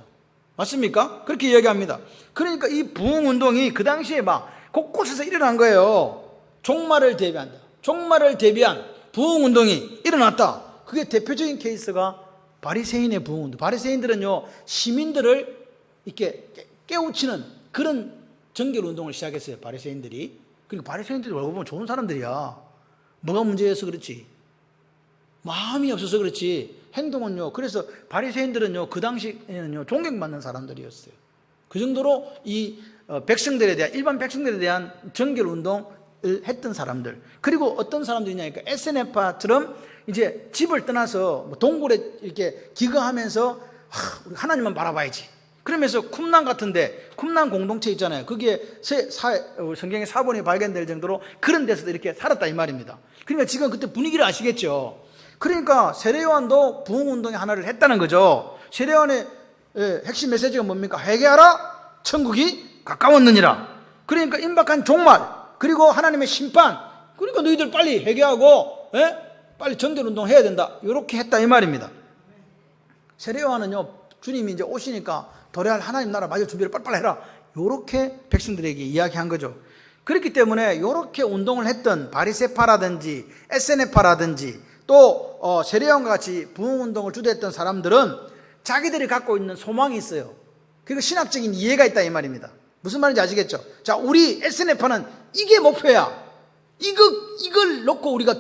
맞습니까? 그렇게 이야기합니다. 그러니까 이 부흥운동이 그 당시에 막 곳곳에서 일어난 거예요. 종말을 대비한다. 종말을 대비한 부흥운동이 일어났다. 그게 대표적인 케이스가 바리새인의 부흥운동. 바리새인들은요 시민들을 이렇게 깨우치는 그런 정결운동을 시작했어요. 바리새인들이. 그러니까 바리새인들이 얼굴 보면 좋은 사람들이야. 뭐가 문제여서 그렇지? 마음이 없어서 그렇지. 행동은요. 그래서 바리새인들은요 그 당시에는요 존경받는 사람들이었어요. 그 정도로 이 백성들에 대한, 일반 백성들에 대한 정결운동을 했던 사람들. 그리고 어떤 사람들이냐니까 에스네파처럼 이제 집을 떠나서 뭐 동굴에 이렇게 기거하면서 우리 하나님만 바라봐야지. 그러면서 쿰란 같은데, 쿰란 공동체 있잖아요. 그게 성경의 사본이 발견될 정도로 그런 데서도 이렇게 살았다 이 말입니다. 그러니까 지금 그때 분위기를 아시겠죠. 그러니까 세례요한도 부흥운동의 하나를 했다는 거죠. 세례요한의 핵심 메시지가 뭡니까? 회개하라, 천국이 가까웠느니라. 그러니까 임박한 종말, 그리고 하나님의 심판, 그러니까 너희들 빨리 회개하고 빨리 정결운동 해야 된다. 이렇게 했다 이 말입니다. 세례요한은요, 주님이 이제 오시니까 도래할 하나님 나라 맞을 준비를 빨리빨리 해라. 이렇게 백성들에게 이야기한 거죠. 그렇기 때문에 이렇게 운동을 했던 바리새파라든지 에세네파라든지 또 세례요한과 같이 부흥운동을 주도했던 사람들은 자기들이 갖고 있는 소망이 있어요. 그리고 신학적인 이해가 있다 이 말입니다. 무슨 말인지 아시겠죠? 자, 우리 에세네파는 이게 목표야. 이걸 놓고 우리가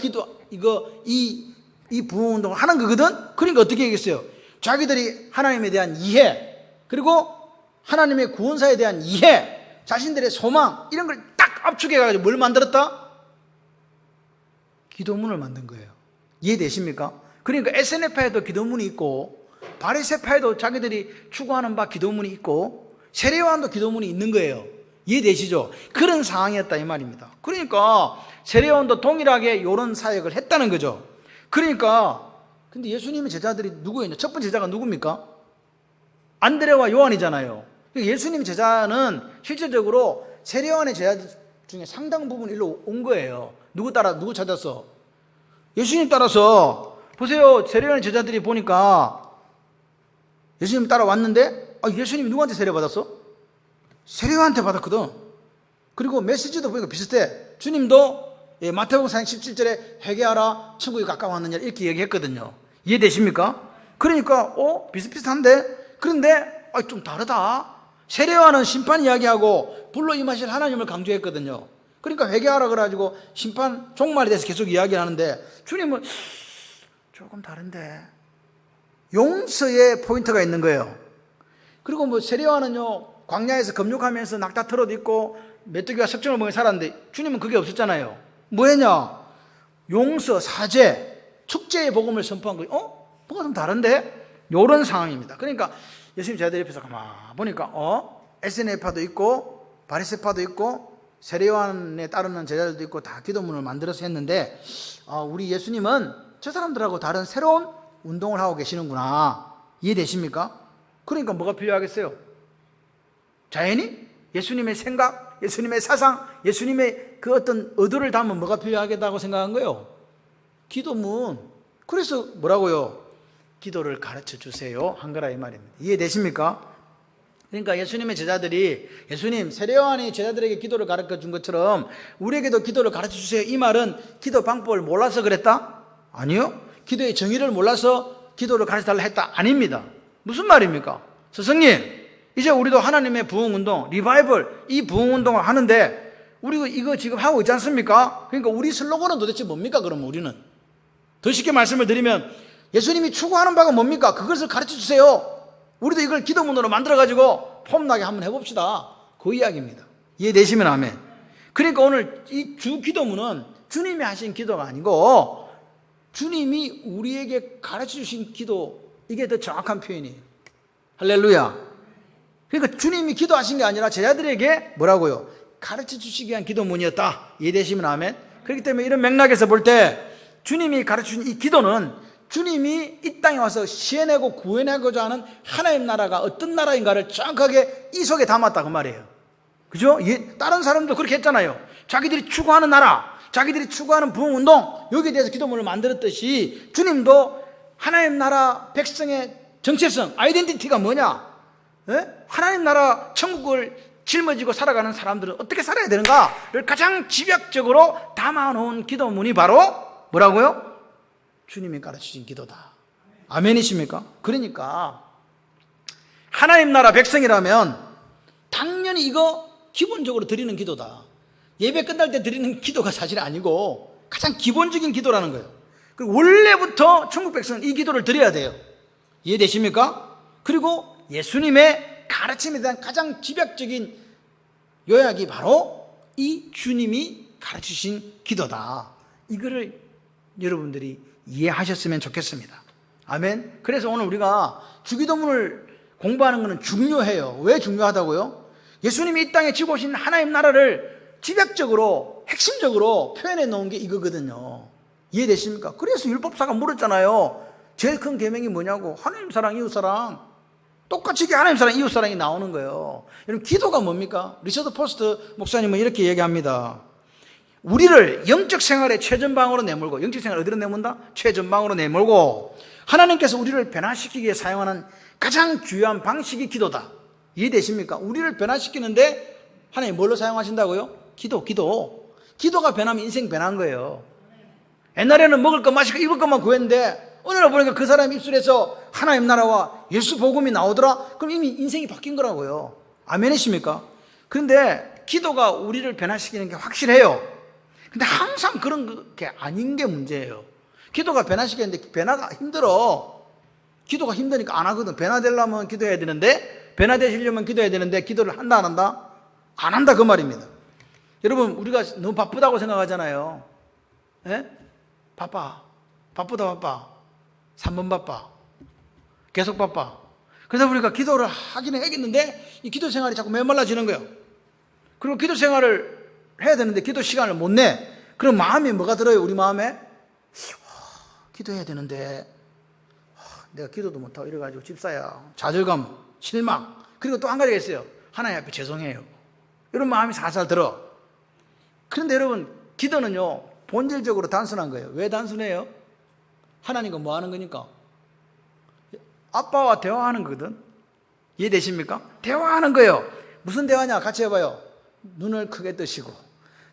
이 부흥운동을 하는 거거든? 그러니까 어떻게 얘기했어요? 자기들이 하나님에 대한 이해, 그리고 하나님의 구원사에 대한 이해, 자신들의 소망, 이런 걸 딱 압축해가지고 뭘 만들었다? 기도문을 만든 거예요. 이해되십니까? 그러니까 에세네파에도 기도문이 있고, 바리새파에도 자기들이 추구하는 바 기도문이 있고, 세례요한도 기도문이 있는 거예요. 이해되시죠? 그런 상황이었다 이 말입니다. 그러니까 세례요한도 동일하게 이런 사역을 했다는 거죠. 그러니까 근데 예수님의 제자들이 누구였냐? 첫 번째 제자가 누굽니까? 안드레와 요한이잖아요. 예수님 제자는 실질적으로 세례요한의 제자 중에 상당 부분 일로 온 거예요. 누구 찾았어? 예수님 따라서. 보세요, 세례요한의 제자들이 보니까 예수님 따라왔는데 예수님이 누구한테 세례받았어? 세례요한한테 받았거든. 그리고 메시지도 보니까 비슷해. 주님도 마태복음 17절에 회개하라 천국이 가까웠느냐 이렇게 얘기했거든요. 이해되십니까? 그러니까 비슷비슷한데, 그런데 좀 다르다. 세례요한은 심판 이야기하고 불로 임하실 하나님을 강조했거든요. 그러니까 회개하라 그래가지고 심판 종말에 대해서 계속 이야기하는데, 주님은 조금 다른데 용서의 포인트가 있는 거예요. 그리고 세례요한은요, 광야에서 금욕하면서 낙타 털옷 입고 메뚜기와 석정을 먹여 살았는데 주님은 그게 없었잖아요. 뭐했냐? 용서, 사죄, 축제의 복음을 선포한 거예요. 뭐가 좀 다른데? 이런 상황입니다. 그러니까 예수님 제자들 옆에서 가만 보니까 에세네파도 있고 바리새파도 있고 세례요한에 따르는 제자들도 있고 다 기도문을 만들어서 했는데 우리 예수님은 저 사람들하고 다른 새로운 운동을 하고 계시는구나. 이해되십니까? 그러니까 뭐가 필요하겠어요? 자연히 예수님의 생각, 예수님의 사상, 예수님의 그 어떤 의도를 담은 뭐가 필요하겠다고 생각한 거예요? 기도문. 그래서 뭐라고요? 기도를 가르쳐 주세요 한 거라 이 말입니다. 이해되십니까? 그러니까 예수님의 제자들이, 예수님 세례요한이 제자들에게 기도를 가르쳐 준 것처럼 우리에게도 기도를 가르쳐 주세요, 이 말은 기도 방법을 몰라서 그랬다? 아니요. 기도의 정의를 몰라서 기도를 가르쳐 달라 했다? 아닙니다. 무슨 말입니까? 스승님, 이제 우리도 하나님의 부흥운동, 리바이벌, 이 부흥운동을 하는데 우리 이거 지금 하고 있지 않습니까? 그러니까 우리 슬로건은 도대체 뭡니까? 그러면 우리는 더 쉽게 말씀을 드리면 예수님이 추구하는 바가 뭡니까? 그것을 가르쳐 주세요. 우리도 이걸 기도문으로 만들어가지고 폼나게 한번 해봅시다. 그 이야기입니다. 이해되시면 아멘. 그러니까 오늘 이 주 기도문은 주님이 하신 기도가 아니고 주님이 우리에게 가르쳐 주신 기도, 이게 더 정확한 표현이에요. 할렐루야. 그러니까 주님이 기도하신 게 아니라 제자들에게 뭐라고요? 가르쳐 주시기 위한 기도문이었다. 이해되시면 아멘. 그렇기 때문에 이런 맥락에서 볼 때 주님이 가르쳐 주신 이 기도는 주님이 이 땅에 와서 시해내고 구해내고자 하는 하나님 나라가 어떤 나라인가를 정확하게 이 속에 담았다 그 말이에요. 그죠? 다른 사람도 그렇게 했잖아요. 자기들이 추구하는 나라, 자기들이 추구하는 부흥운동, 여기에 대해서 기도문을 만들었듯이 주님도 하나님 나라 백성의 정체성, 아이덴티티가 뭐냐? 하나님 나라 천국을 짊어지고 살아가는 사람들은 어떻게 살아야 되는가를 가장 집약적으로 담아놓은 기도문이 바로 뭐라고요? 주님이 가르치신 기도다. 아멘이십니까? 그러니까 하나님 나라 백성이라면 당연히 이거 기본적으로 드리는 기도다. 예배 끝날 때 드리는 기도가 사실 아니고 가장 기본적인 기도라는 거예요. 그리고 원래부터 천국 백성은 이 기도를 드려야 돼요. 이해되십니까? 그리고 예수님의 가르침에 대한 가장 집약적인 요약이 바로 이 주님이 가르치신 기도다. 이거를 여러분들이 이해하셨으면 좋겠습니다. 아멘. 그래서 오늘 우리가 주기도문을 공부하는 것은 중요해요. 왜 중요하다고요? 예수님이 이 땅에 지고 오신 하나님 나라를 집약적으로 핵심적으로 표현해 놓은 게 이거거든요. 이해되십니까? 그래서 율법사가 물었잖아요. 제일 큰 계명이 뭐냐고. 하나님 사랑, 이웃 사랑. 똑같이 하나님 사랑, 이웃 사랑이 나오는 거예요. 여러분, 기도가 뭡니까? 리처드 포스트 목사님은 이렇게 얘기합니다. 우리를 영적 생활의 최전방으로 내몰고, 영적 생활을 어디로 내몬다? 최전방으로 내몰고, 하나님께서 우리를 변화시키기 위해 사용하는 가장 중요한 방식이 기도다. 이해되십니까? 우리를 변화시키는데 하나님 뭘로 사용하신다고요? 기도가 변하면 인생 변한 거예요. 옛날에는 먹을 것, 마실 것, 입을 것만 구했는데 어느 날 보니까 그 사람 입술에서 하나님 나라와 예수 복음이 나오더라? 그럼 이미 인생이 바뀐 거라고요. 아멘이십니까? 그런데 기도가 우리를 변화시키는 게 확실해요. 근데 항상 그런 게 아닌 게 문제예요. 기도가 변화시키는데 변화가 힘들어. 기도가 힘드니까 안 하거든. 변화되려면 기도해야 되는데, 변화되시려면 기도해야 되는데, 기도를 한다 안 한다? 안 한다 그 말입니다. 여러분, 우리가 너무 바쁘다고 생각하잖아요. 예? 바쁘다 바빠. 3번 바빠. 계속 바빠. 그러다 보니까 기도를 하기는 해야겠는데 이 기도 생활이 자꾸 메말라지는 거예요. 그리고 기도 생활을 해야 되는데 기도 시간을 못 내. 그럼 마음이 뭐가 들어요? 우리 마음에 기도해야 되는데 내가 기도도 못하고 이래가지고 집사야 좌절감, 실망. 그리고 또 한 가지가 있어요. 하나님 앞에 죄송해요. 이런 마음이 살살 들어. 그런데 여러분, 기도는요 본질적으로 단순한 거예요. 왜 단순해요? 하나님과 뭐 하는 거니까? 아빠와 대화하는 거거든. 이해되십니까? 대화하는 거예요. 무슨 대화냐? 같이 해봐요. 눈을 크게 뜨시고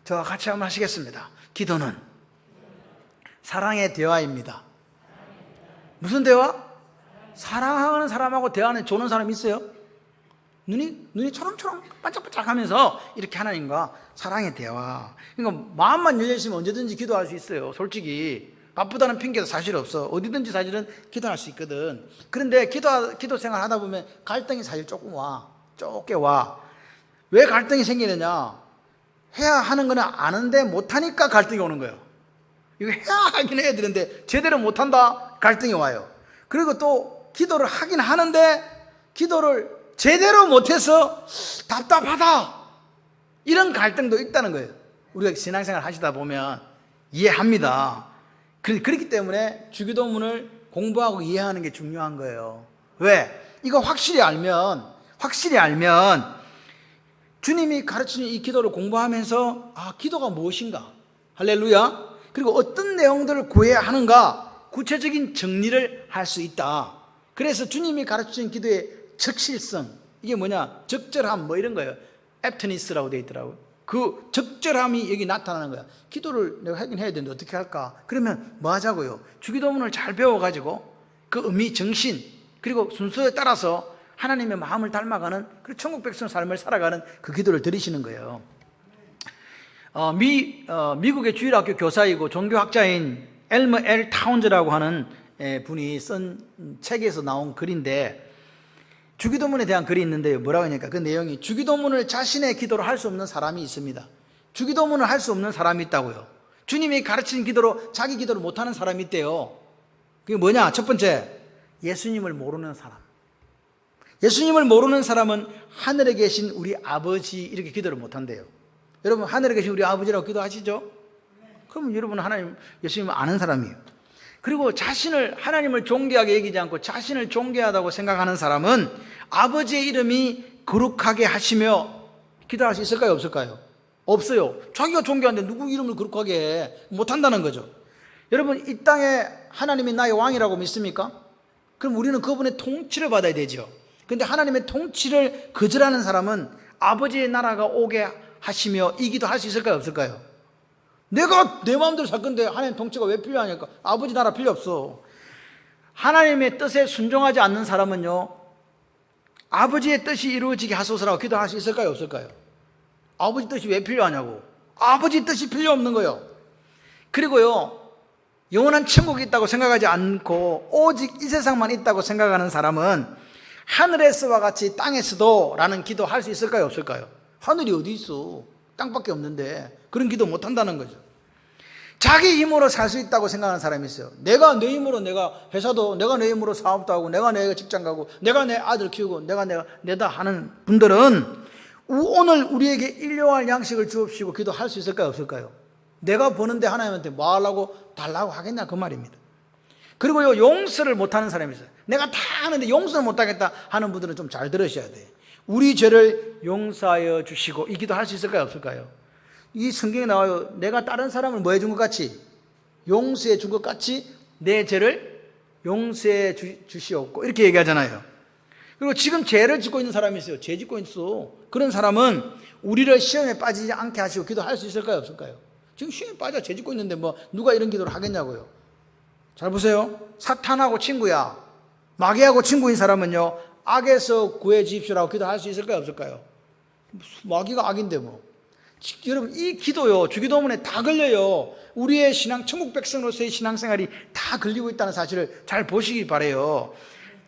저와 같이 한번 하시겠습니다. 기도는 사랑의 대화입니다. 무슨 대화? 사랑하는 사람하고 대화하는 좋은 사람 있어요? 눈이 초롱초롱 반짝반짝하면서 이렇게 하나님과 사랑의 대화. 그러니까 마음만 열려있으면 언제든지 기도할 수 있어요. 솔직히 바쁘다는 핑계도 사실 없어. 어디든지 사실은 기도할 수 있거든. 그런데 기도 생활 하다 보면 갈등이 사실 좁게 와. 왜 갈등이 생기느냐? 해야 하는 거는 아는데 못하니까 갈등이 오는 거예요. 이거 하긴 해야 되는데 제대로 못한다? 갈등이 와요. 그리고 또 기도를 하긴 하는데 기도를 제대로 못해서 답답하다. 이런 갈등도 있다는 거예요. 우리가 신앙생활 하시다 보면 이해합니다. 그렇기 때문에 주기도문을 공부하고 이해하는 게 중요한 거예요. 왜? 이거 확실히 알면 주님이 가르치는 이 기도를 공부하면서 기도가 무엇인가? 할렐루야. 그리고 어떤 내용들을 구해야 하는가? 구체적인 정리를 할 수 있다. 그래서 주님이 가르치는 기도의 적실성, 이게 뭐냐? 적절함 뭐 이런 거예요. 애프터니스라고 되어 있더라고요. 그 적절함이 여기 나타나는 거야. 기도를 내가 하긴 해야 되는데 어떻게 할까? 그러면 뭐 하자고요? 주기도문을 잘 배워가지고 그 의미, 정신, 그리고 순서에 따라서 하나님의 마음을 닮아가는 그리고 천국 백성 삶을 살아가는 그 기도를 드리시는 거예요. 미국의 주일학교 교사이고 종교학자인 엘머 L. 타운즈라고 하는 분이 쓴 책에서 나온 글인데, 주기도문에 대한 글이 있는데요. 뭐라고 하니까 그 내용이 주기도문을 자신의 기도로 할 수 없는 사람이 있습니다. 주기도문을 할 수 없는 사람이 있다고요. 주님이 가르친 기도로 자기 기도를 못하는 사람이 있대요. 그게 뭐냐? 첫 번째, 예수님을 모르는 사람. 예수님을 모르는 사람은 하늘에 계신 우리 아버지 이렇게 기도를 못한대요. 여러분, 하늘에 계신 우리 아버지라고 기도하시죠? 그러면 여러분은 하나님, 예수님을 아는 사람이에요. 그리고 자신을, 하나님을 존귀하게 여기지 않고 자신을 존귀하다고 생각하는 사람은 아버지의 이름이 거룩하게 하시며 기도할 수 있을까요? 없을까요? 없어요. 자기가 존귀한데 누구 이름을 거룩하게 해? 못한다는 거죠. 여러분, 이 땅에 하나님이 나의 왕이라고 믿습니까? 그럼 우리는 그분의 통치를 받아야 되죠. 그런데 하나님의 통치를 거절하는 사람은 아버지의 나라가 오게 하시며 이 기도할 수 있을까요? 없을까요? 내가 내 마음대로 살 건데 하나님 통치가 왜 필요하니까? 아버지 나라 필요 없어. 하나님의 뜻에 순종하지 않는 사람은요, 아버지의 뜻이 이루어지게 하소서라고 기도할 수 있을까요? 없을까요? 아버지 뜻이 왜 필요하냐고. 아버지 뜻이 필요 없는 거예요. 그리고요, 영원한 천국이 있다고 생각하지 않고 오직 이 세상만 있다고 생각하는 사람은 하늘에서와 같이 땅에서도 라는 기도 할 수 있을까요? 없을까요? 하늘이 어디 있어? 땅밖에 없는데 그런 기도 못 한다는 거죠. 자기 힘으로 살 수 있다고 생각하는 사람이 있어요. 내가 내 힘으로 내가 회사도, 내가 내 힘으로 사업도 하고, 내가 내 직장 가고, 내가 내 아들 키우고, 내가 내다 하는 분들은 오늘 우리에게 일용할 양식을 주옵시고 기도할 수 있을까요? 없을까요? 내가 버는데 하나님한테 뭐 하려고 달라고 하겠냐 그 말입니다. 그리고요, 용서를 못하는 사람이 있어요. 내가 다 하는데 용서를 못하겠다 하는 분들은 좀 잘 들으셔야 돼요. 우리 죄를 용서하여 주시고 이 기도 할 수 있을까요? 없을까요? 이 성경에 나와요. 내가 다른 사람을 뭐 해준 것 같이? 용서해 준 것 같이 내 죄를 용서해 주시옵고 이렇게 얘기하잖아요. 그리고 지금 죄를 짓고 있는 사람이 있어요. 죄 짓고 있어. 그런 사람은 우리를 시험에 빠지지 않게 하시고 기도할 수 있을까요? 없을까요? 지금 시험에 빠져 죄 짓고 있는데 뭐 누가 이런 기도를 하겠냐고요. 잘 보세요. 사탄하고 친구야. 마귀하고 친구인 사람은요. 악에서 구해 주십시오라고 기도할 수 있을까요? 없을까요? 마귀가 악인데 뭐. 여러분 이 기도요. 주기도문에 다 걸려요. 우리의 신앙 천국 백성으로서의 신앙생활이 다 걸리고 있다는 사실을 잘 보시기 바라요.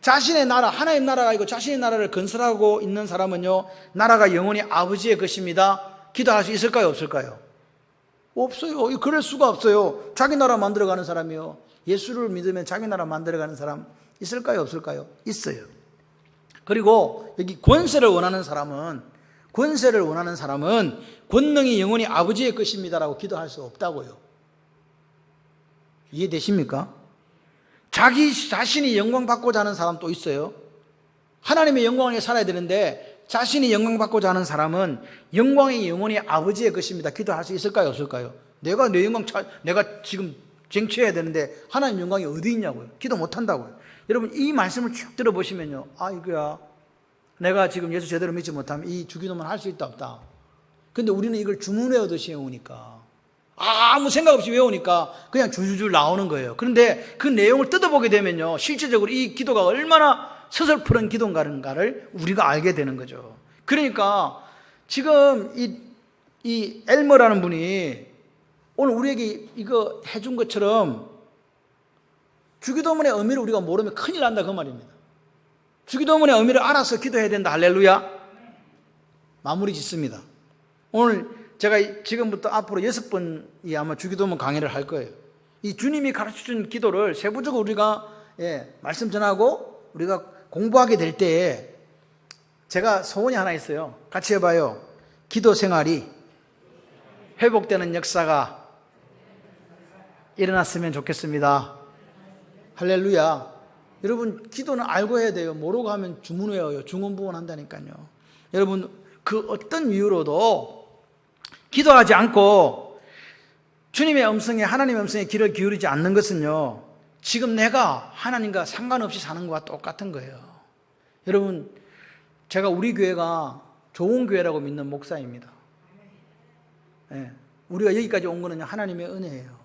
자신의 나라, 하나님 나라가 아니고 자신의 나라를 건설하고 있는 사람은요, 나라가 영원히 아버지의 것입니다. 기도할 수 있을까요? 없을까요? 없어요. 그럴 수가 없어요. 자기 나라 만들어가는 사람이요. 예수를 믿으면 자기 나라 만들어가는 사람 있을까요? 없을까요? 있어요. 그리고 여기 권세를 원하는 사람은 권능이 영원히 아버지의 것입니다라고 기도할 수 없다고요. 이해되십니까? 자기 자신이 영광 받고자 하는 사람도 있어요. 하나님의 영광에 살아야 되는데 자신이 영광 받고자 하는 사람은 영광이 영원히 아버지의 것입니다. 기도할 수 있을까요? 없을까요? 내가 내 영광 내가 지금 쟁취해야 되는데 하나님 영광이 어디 있냐고요. 기도 못 한다고요. 여러분 이 말씀을 쭉 들어보시면요. 아 이거야. 내가 지금 예수 제대로 믿지 못하면 이 주기도만 할 수 있다 없다. 근데 우리는 이걸 주문 외우듯이 외우니까 아무 생각 없이 외우니까 그냥 줄줄 나오는 거예요. 그런데 그 내용을 뜯어보게 되면요. 실제적으로 이 기도가 얼마나 서슬프른 기도인가를 우리가 알게 되는 거죠. 그러니까 지금 이 엘머라는 분이 오늘 우리에게 이거 해준 것처럼 주기도문의 의미를 우리가 모르면 큰일 난다 그 말입니다. 주기도문의 의미를 알아서 기도해야 된다. 할렐루야. 마무리 짓습니다. 오늘 제가 지금부터 앞으로 6번이 아마 주기도문 강의를 할 거예요. 이 주님이 가르쳐준 기도를 세부적으로 우리가 말씀 전하고 우리가 공부하게 될 때에 제가 소원이 하나 있어요. 같이 해봐요. 기도 생활이 회복되는 역사가 일어났으면 좋겠습니다. 할렐루야. 여러분 기도는 알고 해야 돼요. 모르고 하면 주문 외워요. 중언부언 한다니까요. 여러분 그 어떤 이유로도 기도하지 않고 주님의 음성에 하나님의 음성에 귀를 기울이지 않는 것은요. 지금 내가 하나님과 상관없이 사는 것과 똑같은 거예요. 여러분 제가 우리 교회가 좋은 교회라고 믿는 목사입니다. 우리가 여기까지 온 거는 하나님의 은혜예요.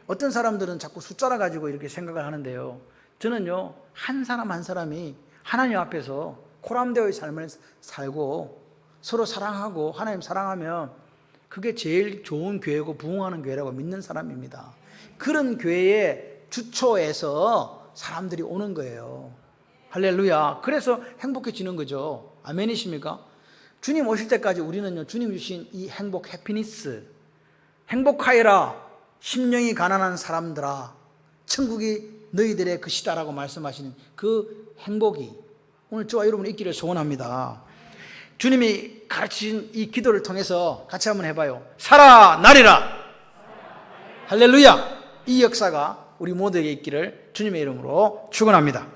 어떤 사람들은 자꾸 숫자를 가지고 이렇게 생각을 하는데요. 저는요 한 사람 한 사람이 하나님 앞에서 코람되어의 삶을 살고 서로 사랑하고 하나님 사랑하면 그게 제일 좋은 교회고 부흥하는 교회라고 믿는 사람입니다. 그런 교회의 주초에서 사람들이 오는 거예요. 할렐루야. 그래서 행복해지는 거죠. 아멘이십니까? 주님 오실 때까지 우리는요 주님 주신 이 행복 해피니스 행복하여라 심령이 가난한 사람들아 천국이 너희들의 것이다라고 말씀하시는 그 행복이 오늘 저와 여러분 있기를 소원합니다. 주님이 가르친 이 기도를 통해서 같이 한번 해봐요. 살아나리라. 할렐루야. 이 역사가 우리 모두에게 있기를 주님의 이름으로 축원합니다.